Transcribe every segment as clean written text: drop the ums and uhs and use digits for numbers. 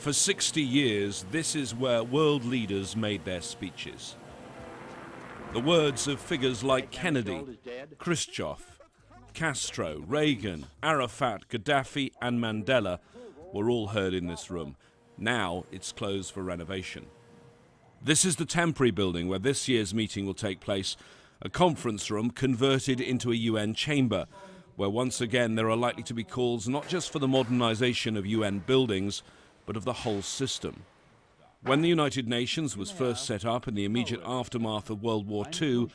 For 60 years, this is where world leaders made their speeches. The words of figures like Kennedy, Khrushchev, Castro, Reagan, Arafat, Gaddafi and Mandela were all heard in this room. Now it's closed for renovation. This is the temporary building where this year's meeting will take place, a conference room converted into a UN chamber, where once again there are likely to be calls not just for the modernisation of UN buildings, but of the whole system. When the United Nations was first set up in the immediate aftermath of World War II,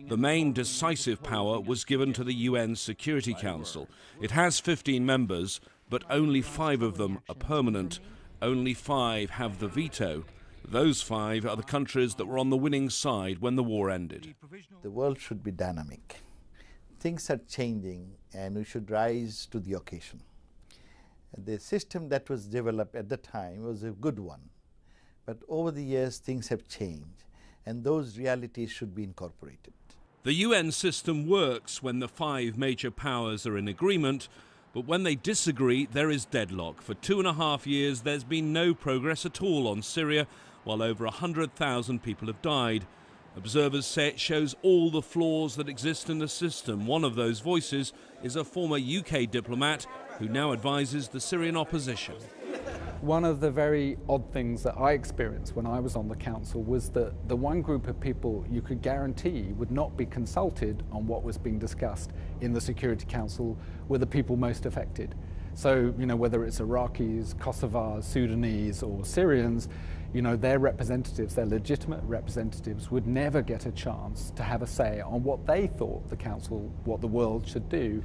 the main decisive power was given to the UN Security Council. It has 15 members, but only 5 of them are permanent. Only 5 have the veto. Those 5 are the countries that were on the winning side when the war ended. The world should be dynamic. Things are changing and we should rise to the occasion. The system that was developed at the time was a good one. But over the years, things have changed, and those realities should be incorporated. The UN system works when the 5 major powers are in agreement, but when they disagree, there is deadlock. For 2.5 years, there's been no progress at all on Syria, while over 100,000 people have died. Observers say it shows all the flaws that exist in the system. One of those voices is a former UK diplomat who now advises the Syrian opposition. One of the very odd things that I experienced when I was on the council was that the one group of people you could guarantee would not be consulted on what was being discussed in the Security Council were the people most affected. So, whether it's Iraqis, Kosovars, Sudanese or Syrians, their representatives, their legitimate representatives, would never get a chance to have a say on what they thought the council, what the world should do.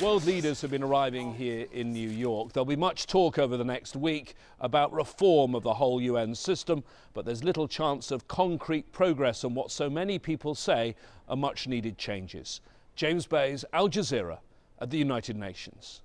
World leaders have been arriving here in New York. There'll be much talk over the next week about reform of the whole UN system, but there's little chance of concrete progress on what so many people say are much needed changes. James Bays, Al Jazeera at the United Nations.